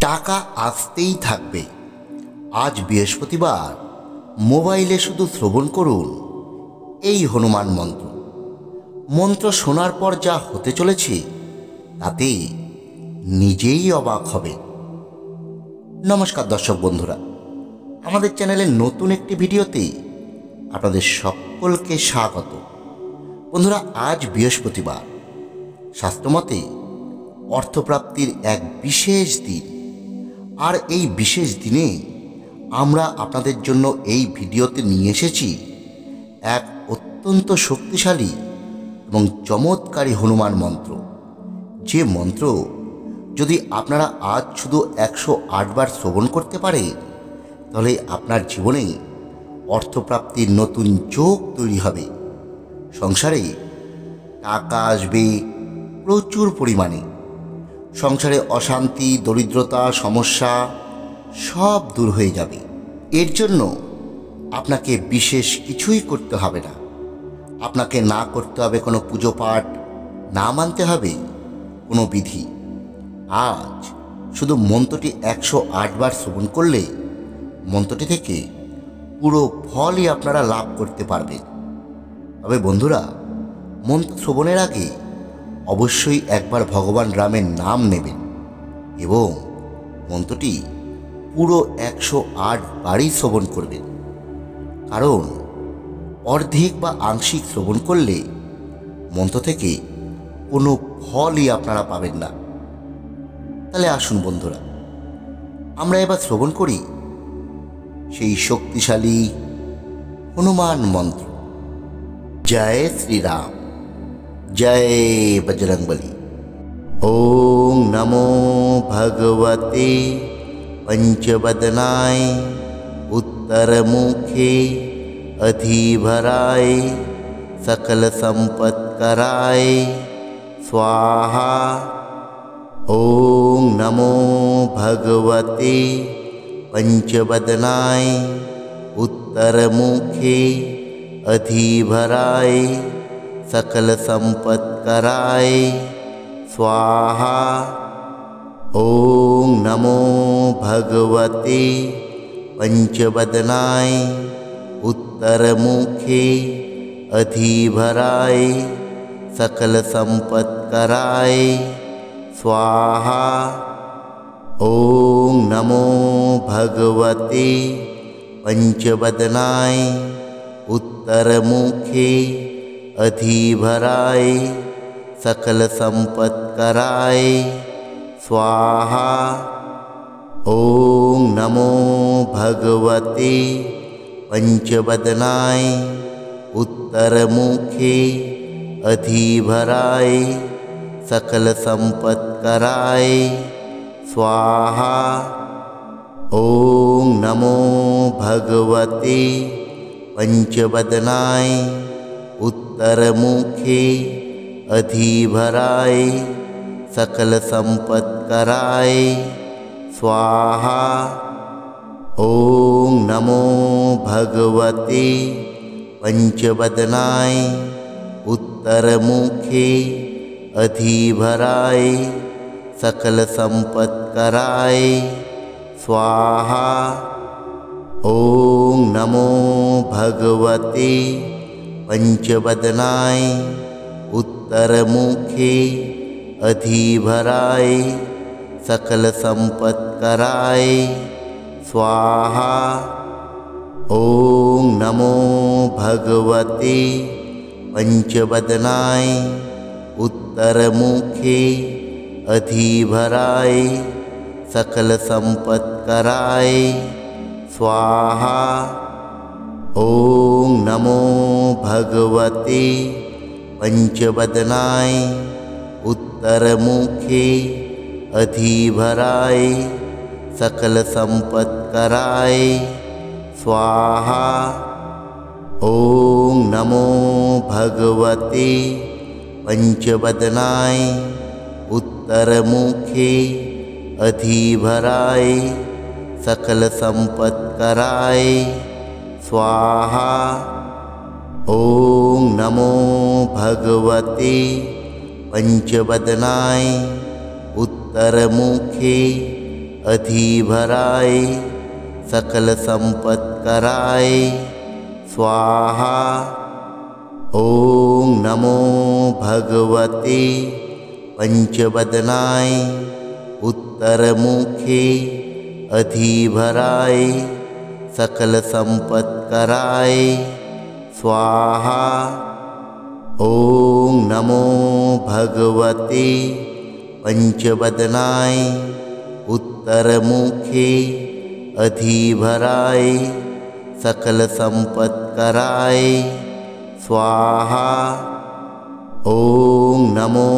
টাকা আসতেই থাকবে। আজ বৃহস্পতিবার, মোবাইলে শুধু শ্রবণ করুন এই হনুমান মন্ত্র। মন্ত্র শোনার পর যা হতে চলেছে তাতে নিজেই অবাক হবে। নমস্কার দর্শক বন্ধুরা, আমাদের চ্যানেলের নতুন একটি ভিডিওতে আপনাদের সকলকে স্বাগত। বন্ধুরা, আজ বৃহস্পতিবার, শাস্ত্রমতে অর্থপ্রাপ্তির এক বিশেষ দিন। আর এই বিশেষ দিনে আমরা আপনাদের জন্য এই ভিডিওতে নিয়ে এসেছি এক অত্যন্ত শক্তিশালী এবং চমৎকারী হনুমান মন্ত্র। যে মন্ত্র যদি আপনারা আজ শুধু 108 বার শ্রবণ করতে পারেন, তাহলে আপনার জীবনে অর্থপ্রাপ্তির নতুন যোগ তৈরি হবে। সংসারে টাকা আসবে প্রচুর পরিমাণে। সংসারে অশান্তি, দরিদ্রতা, সমস্যা সব দূর হয়ে যাবে। এর জন্য আপনাকে বিশেষ কিছুই করতে হবে না। আপনাকে না করতে হবে কোনো পুজো পাঠ, না মানতে হবে কোনো বিধি। আজ শুধু মন্ত্রটি 108 বার শ্রবণ করলে মন্ত্রটি থেকে পুরো ফলই আপনারা লাভ করতে পারবেন। তবে বন্ধুরা, মন্ত্র শ্রবণের আগে অবশ্যই একবার ভগবান রামের নাম নেবেন এবং মন্ত্রটি পুরো 108 বারই শ্রবণ করবেন। কারণ অর্ধেক বা আংশিক শ্রবণ করলে মন্ত্র থেকে কোনো ফলই আপনারা পাবেন না। তাহলে আসুন বন্ধুরা, আমরা এবার শ্রবণ করি সেই শক্তিশালী হনুমান মন্ত্র। জয় শ্রীরাম, জয় বজরংবলী। ওম নমো ভগবতে पंचवदनाय उत्तरमुखे अधिभराय सकल संपत्कराय स्वाहा। ओम नमो भगवते पंचवदनाय उत्तरमुखे अधिभराय सकल संपत्कराय स्वाहा। ओम नमो भगवते पंचवदनाय उत्तरमुखे अधिभराय सकल संपत्कराय स्वाहा। ओम नमो भगवते पंचवदनाय उत्तरमुखे अधिभराय सकल संपत्कराय स्वाहा। ओम नमो भगवते पंचवदनाय उत्तरमुखे अधिभराय सकल संपत्कराय स्वाहा। ओम नमो भगवते पंचवदनाय उत्तरमुखे अधिभराय सकल संपत्कराय स्वाहा। ओम नमो भगवते पंचवदनाय उत्तरमुखे अधिभराय सकल संपत्कराय स्वाहा। ओम नमो भगवते पंचवदनाय उत्तरमुखे अधिभराय सकल संपत्कराय स्वाहा। ओम नमो भगवते पंचवदनाय उत्तरमुखे अधिभराय सकल संपत्कराय स्वाहा। ओम नमो भगवते पंचवदनाय उत्तरमुखे अधिभराय सकल संपत्कराय स्वाहा। ओम नमो भगवते पंचवदनाय उत्तरमुखे अधिभराय सकल संपत्कराय स्वाहा। ओम नमो भगवते पंचवदनाय उत्तरमुखे अधिभराय सकल संपत कराय स्वाहा। ओम नमो भगवते पंचवदनाय उत्तरमुखे अधिभराय सकल संपत कराय स्वाहा। ओम नमो भगवते पंचवदनाय उत्तरमुखे अधिभराय सकल संपत कराय स्वाहा। ओम नमो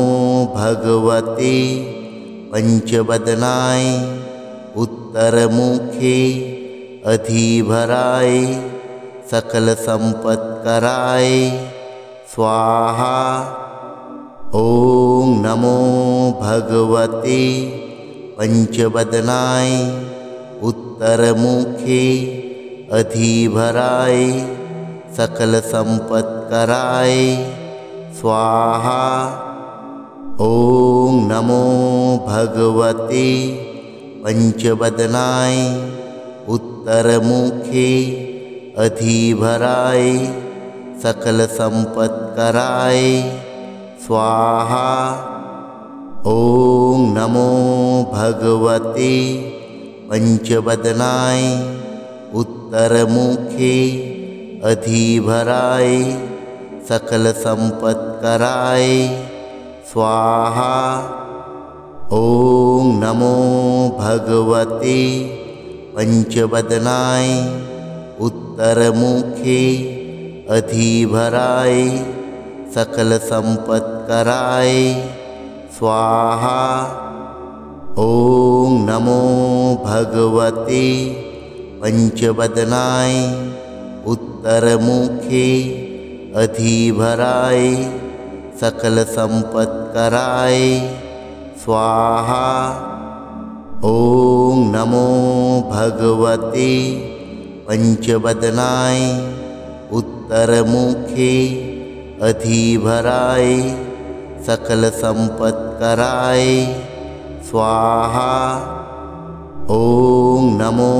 भगवते पंचवदनाय उत्तरमुखे अधिभराय सकल संपत कराय स्वाहा। ओम नमो भगवते पंचवदनाय उत्तरमुखे अधिभराय सकल संपत कराय स्वाहा। ओम नमो भगवते पंचवदनाय उत्तरमुखे अधिभराय सकल संपत कराय स्वाहा। ओम नमो भगवते पंचवदनाय उत्तरमुखे अधिभराय सकल संपत कराय स्वाहा। ओम नमो भगवते पंचवदनाय उत्तरमुखे अधिभराय सकल संपत कराय स्वाहा। ओम नमो भगवते पंचवदनाय उत्तरमुखे अधिभराय सकल संपत कराय स्वाहा। ओम नमो भगवते पंचवदनाय उत्तरमुखे अधिभराय सकल संपत कराय स्वाहा। ओम नमो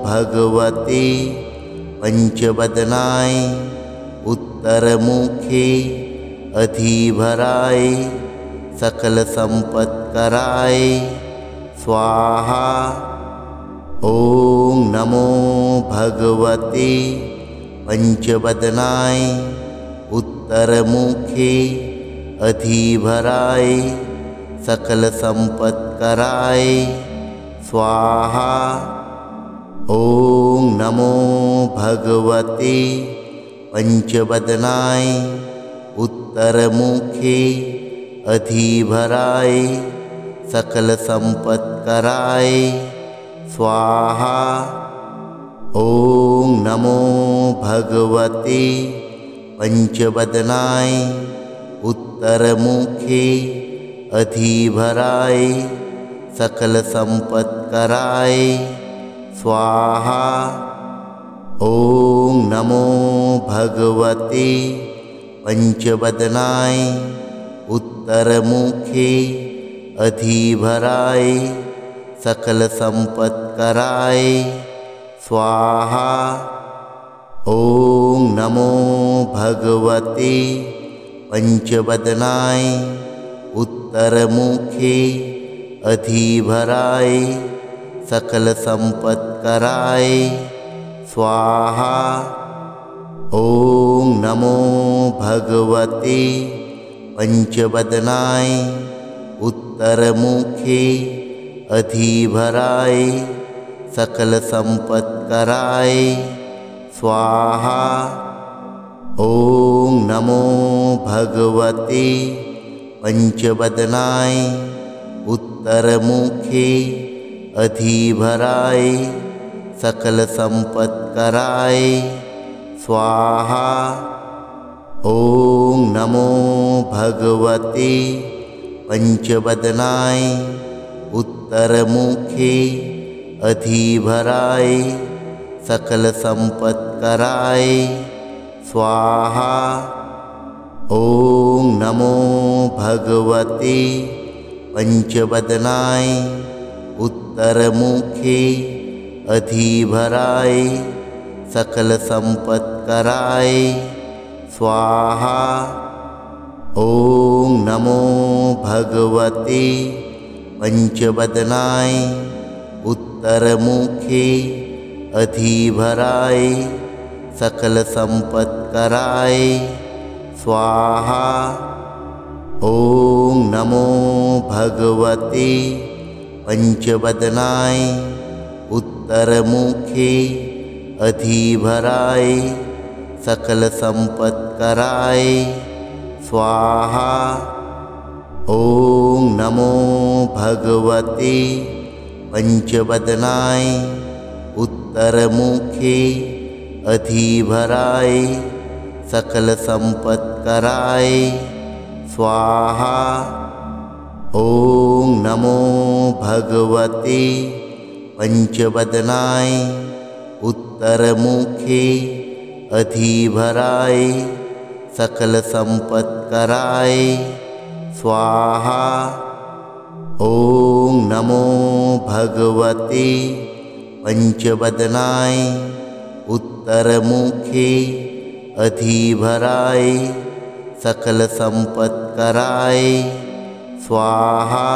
भगवते पंचवदनाय उत्तरमुखे अधिभराय सकल संपत कराय स्वाहा। ओम नमो भगवते पंचवदनाय उत्तरमुखे अधिभराय सकल संपत कराय स्वाहा। ओम नमो भगवते पंचवदनाय उत्तरमुखे अधिभराय सकल संपत कराय स्वाहा। ओम नमो भगवते पंचवदनाय उत्तरमुखे अधिभराय सकल संपत कराय स्वाहा। ओम नमो भगवते पंचवदनाय उत्तरमुखे अधिभराय सकल संपत कराय स्वाहा। ओम नमो भगवते पंचवदनाय उत्तरमुखे अधिभराय सकल संपत कराय स्वाहा। ओम नमो भगवते पंचवदनाय उत्तरमुखे अधिभराय सकल संपत कराय स्वाहा। ओम नमो भगवते पंचवदनाय उत्तरमुखे अधिभराय सकल संपत कराय स्वाहा। ओम नमो भगवते पंचवदनाय उत्तरमुखे अधिभराय सकल संपत कराय स्वाहा। ओम नमो भगवते पंचवदनाय उत्तरमुखी अधिभराय सकल संपत कराय स्वाहा। ओम नमो भगवते पंचवदनाय उत्तरमुखी अधिभराय सकल संपत कराय स्वाहा। ओम नमो भगवते पंचवदनाय उत्तरमुखी अधिभराय सकल संपत कराय स्वाहा। ओम नमो भगवते पंचवदनाय उत्तरमुखी अधिभराय सकल संपत कराय स्वाहा। ओम नमो भगवते पंचवदनाय उत्तरमुखी अधिभराय सकल संपत कराय स्वाहा। ओम नमो भगवते पंचवदनाय उत्तरमुखी अधिभराय सकल संपत कराय स्वाहा।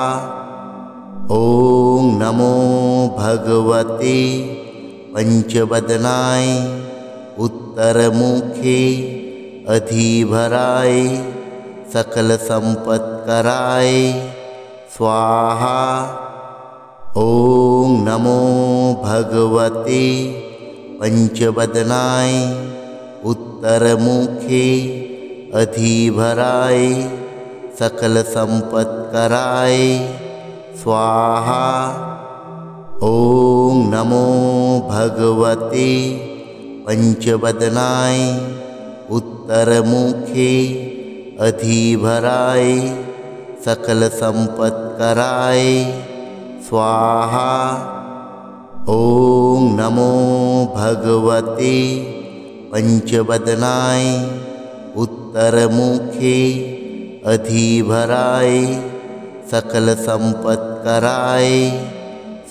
ओम नमो भगवते पंचवदनाय उत्तरमुखी अधिभराय सकल संपत कराय स्वाहा। ओम नमो भगवते पंचवदनाय उत्तरमुखी अधिभराय सकल संपत कराय स्वाहा। ओम नमो भगवते पंचवदनाय उत्तरमुखी अधिभराय सकल संपत कराय स्वाहा। ओम नमो भगवते पंचवदनाय उत्तरमुखी अधिभराय सकल संपत कराय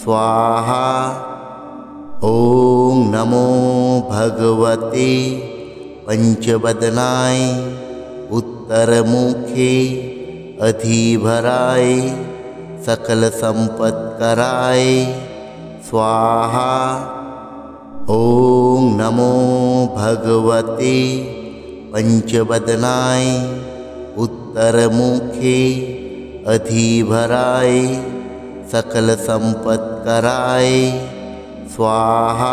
स्वाहा। ओम नमो भगवते पंचवदनाय उत्तरमुखी अधिभराय सकल संपत कराय स्वाहा। ओम नमो भगवते पंचवदनाय उत्तरमुखी अधिभराय सकल संपत कराय स्वाहा।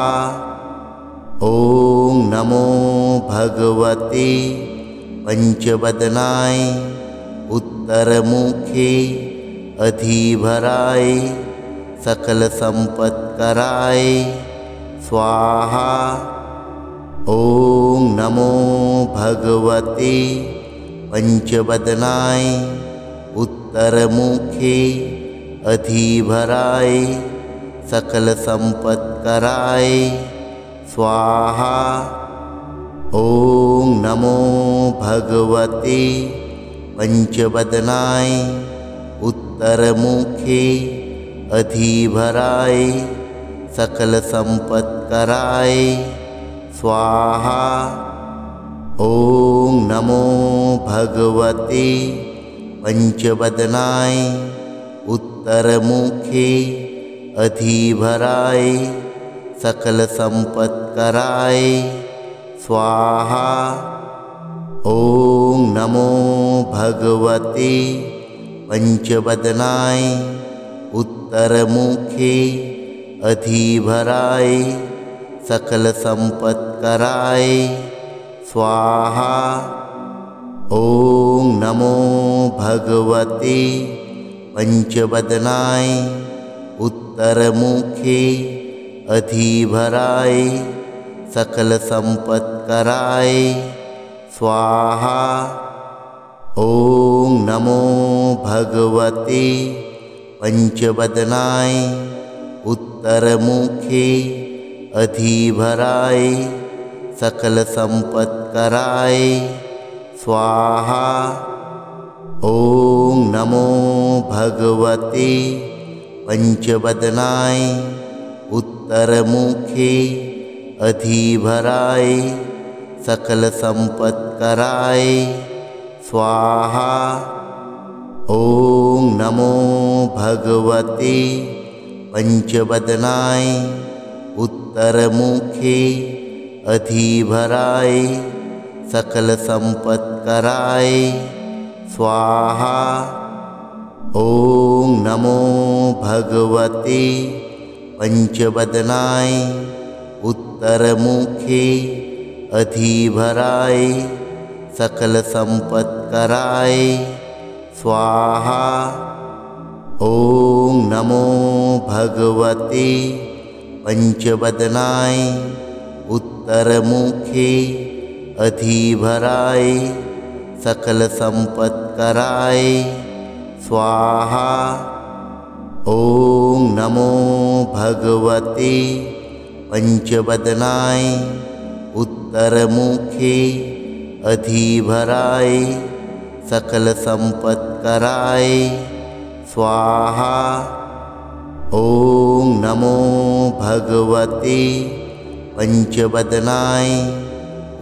ओम नमो भगवते पंचवदनाय उत्तरमुखी अधिभराय सकल संपत कराय स्वाहा। ओम नमो भगवते पंचवदनाय उत्तरमुखी अधिभराय सकल संपत कराय स्वाहा। ओम नमो भगवते पंचवदनाय उत्तरमुखी अधिभराय सकल संपत कराय स्वाहा। ओम नमो भगवते पंचवदनाय उत्तरमुखी अधिभराय सकल संपत कराय स्वाहा। ओम नमो भगवते पंचवदनाय उत्तरमुखी अधिभराय सकल संपत कराय स्वाहा। ओम नमो भगवते पंचवदनाय उत्तरमुखी अधिभराय सकल संपत कराय स्वाहा। ओम नमो भगवते पंचवदनाय उत्तरमुखी अधिभराय सकल संपत कराय स्वाहा। ओम नमो भगवते पंचवदनाय उत्तरमुखे अधिभराय सकल संपत्कराय स्वाहा। ओम नमो भगवते पंचवदनाय उत्तरमुखे अधिभराय सकल संपत्कराय स्वाहा। ओम नमो भगवते पंचवदनाय उत्तरमुखे अधिभराय सकल संपत्कराय स्वाहा। ओम नमो भगवते पंचवदनाय उत्तरमुखे अधिभराय सकल संपत्कराय स्वाहा। ओम नमो भगवते पंचवदनाय उत्तरमुखे अधिभराय सकल संपत्कराय स्वाहा। ओम नमो भगवते पंचवदनाय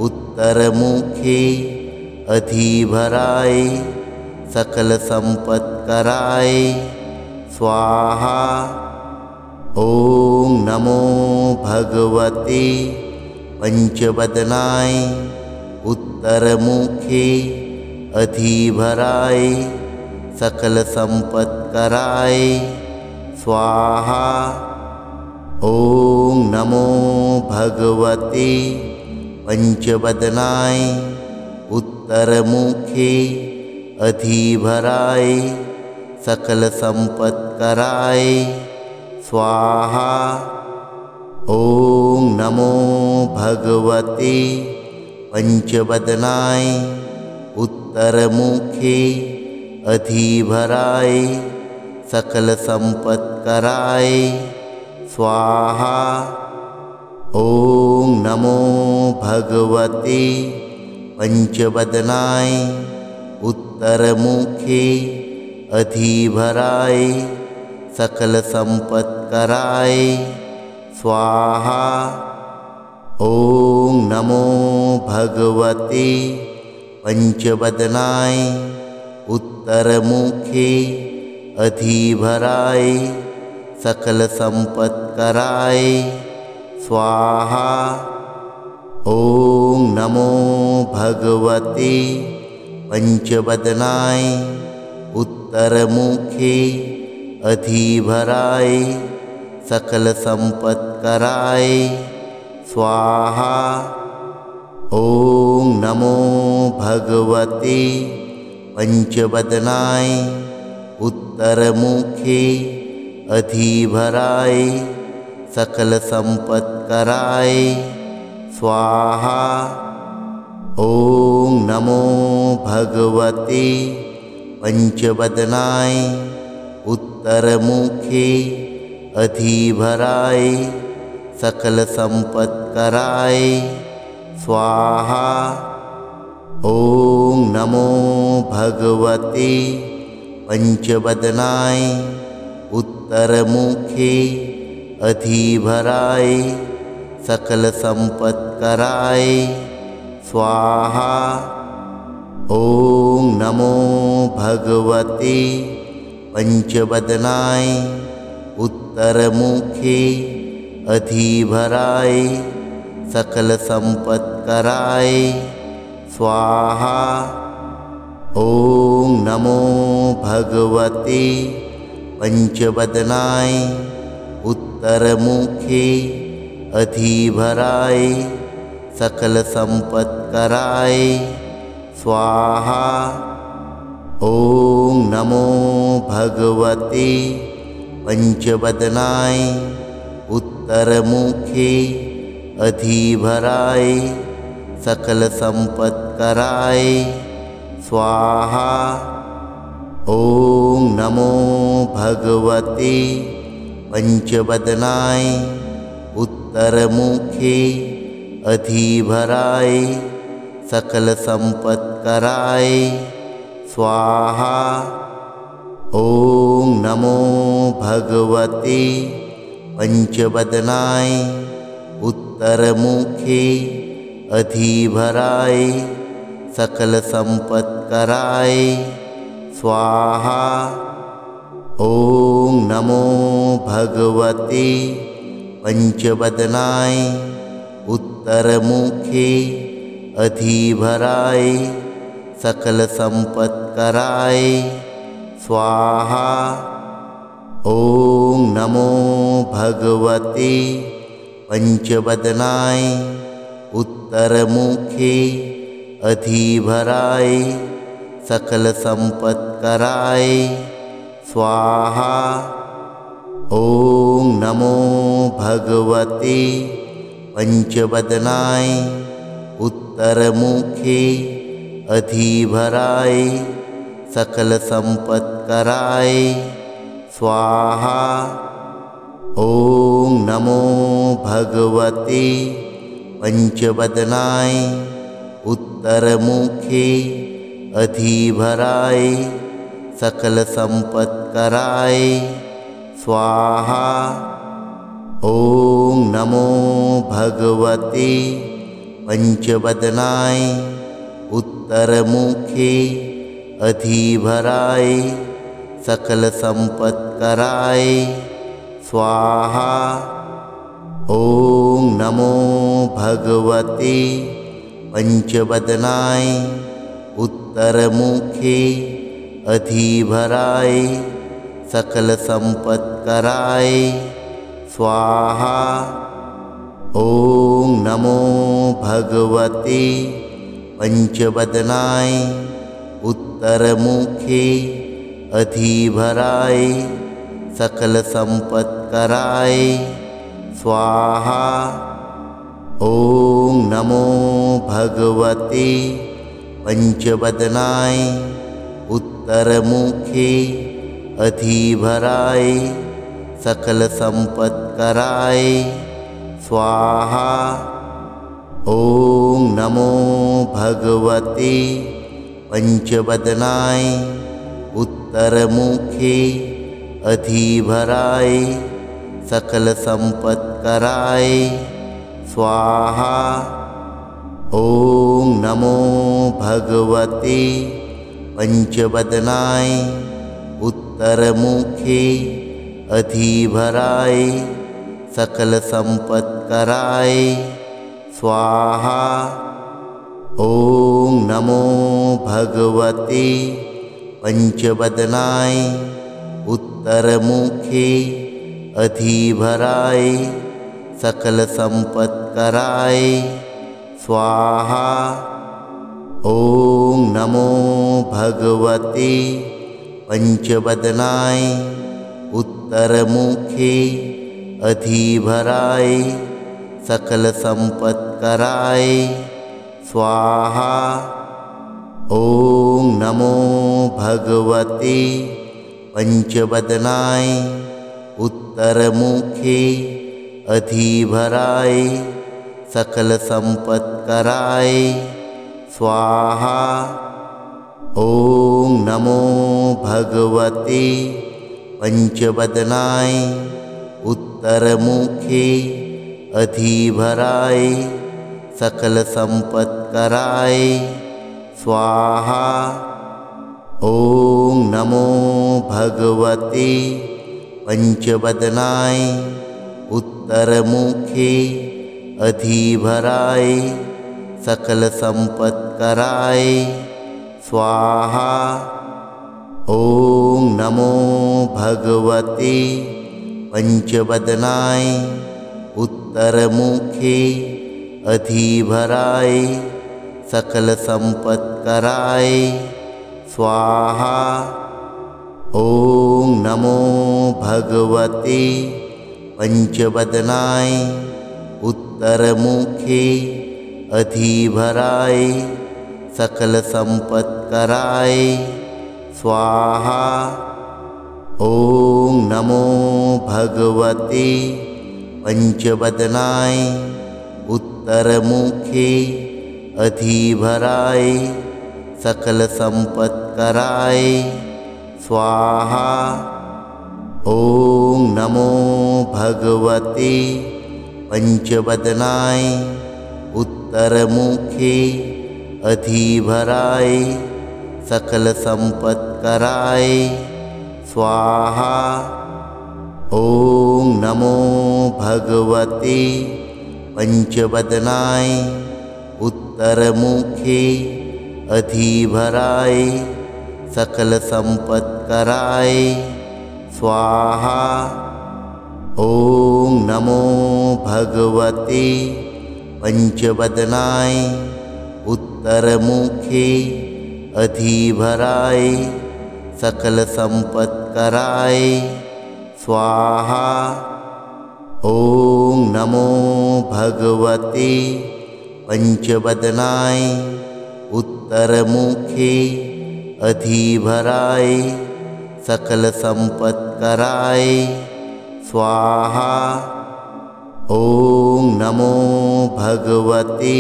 उत्तरमुखे अधिभराय सकल संपत्कराय स्वाहा। ओम नमो भगवते पंचवदनाय उत्तरमुखे अधिभराय सकल संपत्कराय स्वाहा। ओम नमो भगवते पंचवदनाय उत्तरमुखे अधिभराय सकल संपत्कराय स्वाहा। ओम नमो भगवते पंचवदनाय उत्तरमुखे अधिभराय सकल संपत्कराय स्वाहा। ओम नमो भगवते पंचवदनाय उत्तरमुखे अधिभराय सकल संपत्कराय स्वाहा। ओम नमो भगवते पंचवदनाय उत्तरमुखे अधिभराय सकल संपत्कराय स्वाहा। ओम नमो भगवते पंचवदनाय उत्तरमुखे अधिभराय सकल संपत्कराय स्वाहा। ओम नमो भगवते पंचवदनाय उत्तरमुखे अधिभराय सकल संपत्कराय स्वाहा। ओम नमो भगवते पंचवदनाय उत्तरमुखे अधिभराय सकल संपत्कराय स्वाहा। ओम नमो भगवते पंचवदनाय उत्तरमुखे अधिभराय सकल संपत्कराय स्वाहा। ओम नमो भगवते पंचवदनाय उत्तरमुखे अधिभराय सकल संपत्कराय स्वाहा। ओम नमो भगवते पंचवदनाय उत्तरमुखे अधिभराय सकल संपत्कराय स्वाहा। ओम नमो भगवते पंचवदनाय उत्तरमुखे अधिभराय सकल संपत्कराय स्वाहा। ओम नमो भगवते पंचवदनाय उत्तरमुखे अधिभराय सकल संपत्कराय स्वाहा। ॐ नमो भगवते पंचवदनाय उत्तरमुखे अधिभराय सकल संपत्कराय स्वाहा। ॐ नमो भगवते पंचवदनाय उत्तरमुखे अधिभराय सकल संपत्कराय स्वाहा। ॐ नमो भगवते पंचवदनाय उत्तरमुखे अधिभराय सकल संपत्कराय स्वाहा। ॐ नमो भगवते पंचवदनाय उत्तरमुखे अधिभराय सकल संपत्कराय स्वाहा। ॐ नमो भगवते पंचवदनाय उत्तरमुखे अधिभराय सकल संपत्कराय स्वाहा। ॐ नमो भगवते पंचवदनाय उत्तरमुखे अधिभराय सकल संपत्कराय स्वाहा। ॐ नमो भगवते पंचवदनाय उत्तरमुखे अधिभराय सकल संपत्कराय स्वाहा। ॐ नमो भगवते पंचवदनाय उत्तरमुखे अधिभराय सकल संपत्कराय स्वाहा। ॐ नमो भगवते पंचवदनाय उत्तरमुखे अधिभराय सकल संपत्कराय स्वाहा। ॐ नमो भगवते पंचवदनाय उत्तरमुखे अधिभराय सकल संपत्कराय स्वाहा। ॐ नमो भगवते पंचवदनाय उत्तरमुखे अधिभराय सकल संपत्कराय स्वाहा। ॐ नमो भगवते पंचवदनाय उत्तरमुखे अधिभराय सकल संपत्कराय स्वाहा। ॐ नमो भगवते पंचवदनाय उत्तरमुखे अधिभराय सकल संपत्कराय स्वाहा। ॐ नमो भगवते पंचवदनाय उत्तरमुखे अधिभराय सकल संपत्कराय स्वाहा। ॐ नमो भगवते पंचवदनाय उत्तरमुखे अधिभराय सकल संपत्कराय स्वाहा। ॐ नमो भगवते पंचवदनाय उत्तरमुखे अधिभराय सकल संपत्कराय स्वाहा। ॐ नमो भगवते पंचवदनाय उत्तरमुखे अधिभराय सकल संपत्कराय स्वाहा। ॐ नमो भगवते पंचवदनाय उत्तरमुखे अधिभराय सकल संपत्कराय स्वाहा। ॐ नमो भगवते पंचवदनाय उत्तरमुखे अधिभराय सकल संपत्कराय स्वाहा। ॐ नमो भगवते पंचवदनाय उत्तरमुखे अधिभराय सकल संपत्कराय स्वाहा। ॐ नमो भगवते पंचवदनाय उत्तरमुखे अधिभराय सकल संपत्कराय स्वाहा। ॐ नमो भगवते पंचवदनाय उत्तरमुखे अधिभराय सकल संपत्कराय स्वाहा। ॐ नमो भगवते पंचवदनाय उत्तरमुखे अधिभराय सकल संपत्कराय स्वाहा। ॐ नमो भगवते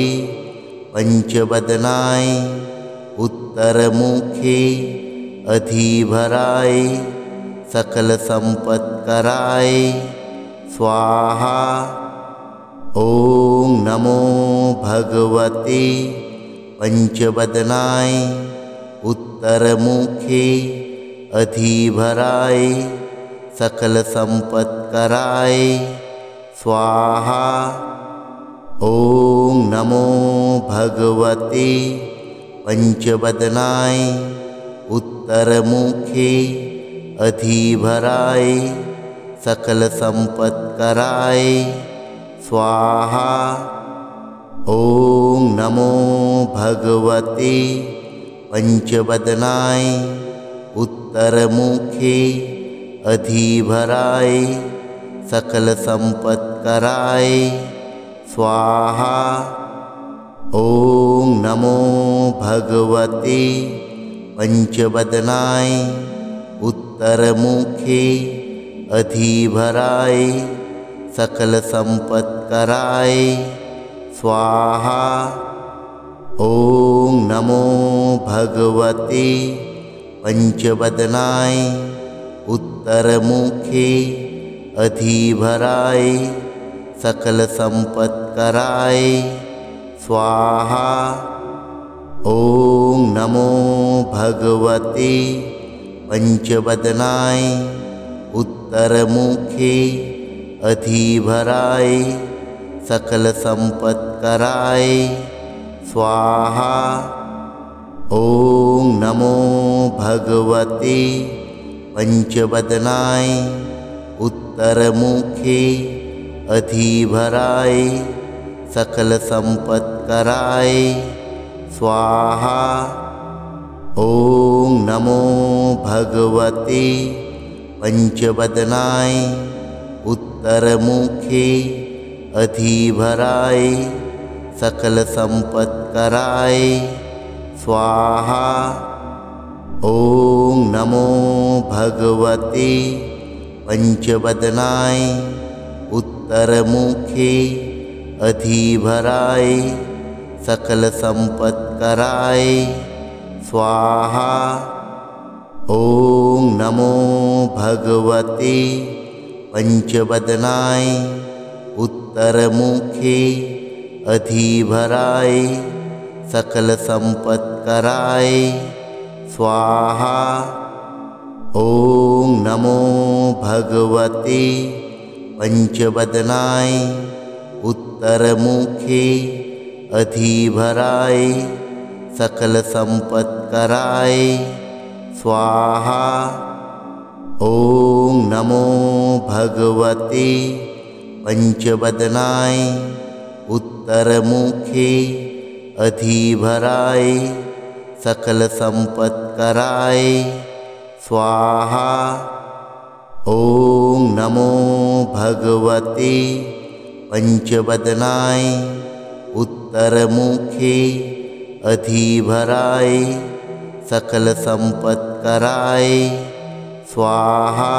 पंचवदनाय उत्तरमुखे अधिभराय सकल संपत्कराय स्वाहा। ॐ नमो भगवते पंचवदनाय उत्तरमुखे अधिभराय सकल संपत्कराय स्वाहा। ॐ नमो भगवते पंचवदनाय उत्तरमुखे अधिभराय सकल संपत्कराय स्वाहा। ॐ नमो भगवते पंचवदनाय उत्तरमुखे अधिभराय सकल संपत्कराय स्वाहा। ॐ नमो भगवते पंचवदनाय उत्तरमुखे अधिभराय सकल संपत्कराय स्वाहा। ॐ नमो भगवते पंचवदनाय उत्तरमुखे अधिभराय सकल संपत्कराय स्वाहा। ॐ नमो भगवते पंचवदनाय उत्तरमुखे अधिभराय सकल संपत्कराय स्वाहा। ॐ नमो भगवते पंचवदनाय उत्तरमुखे अधिभराय सकल संपत्कराय स्वाहा। ॐ नमो भगवते पंचवदनाय उत्तरमुखे अधिभराय सकल संपत्कराय स्वाहा। ॐ नमो भगवते पंचवदनाय उत्तरमुखे अधिभराय सकल संपत्कराय स्वाहा। ॐ नमो भगवते पंचवदनाय उत्तरमुखे अधिभराय सकल संपत्कराय स्वाहा। ॐ नमो भगवते पंचवदनाय उत्तरमुखे अधिभराय सकल संपत्कराय स्वाहा। ॐ नमो भगवते पंचवदनाय उत्तरमुखे अधिभराय सकल संपत्कराय स्वाहा। ॐ नमो भगवते पंचवदनाय उत्तरमुखे अधिभराय सकल संपत्कराय स्वाहा।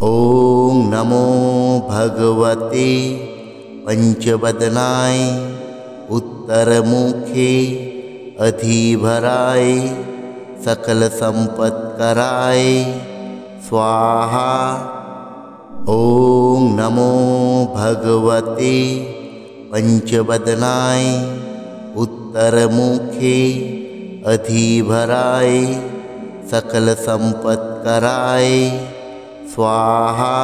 ॐ नमो भगवते पंचवदनाय उत्तरमुखे अधिभराय सकल संपत्कराय संपत्कराय स्वाहा। ॐ नमो भगवते पंचवदनाय उत्तरमुखे अधिभराय सकल संपत्कराय स्वाहा।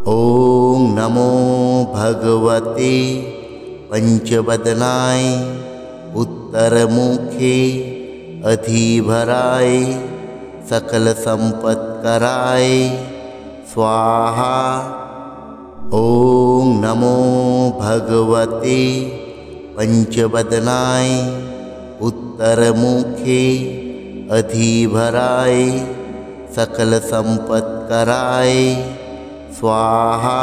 ॐ नमो भगवते पंचवदनाय उत्तरमुखे अधिभराय सकल संपत्कराय स्वाहा। ॐ नमो भगवते पंचवदनाय उत्तरमुखे अधिभराय सकल संपत्कराय स्वाहा।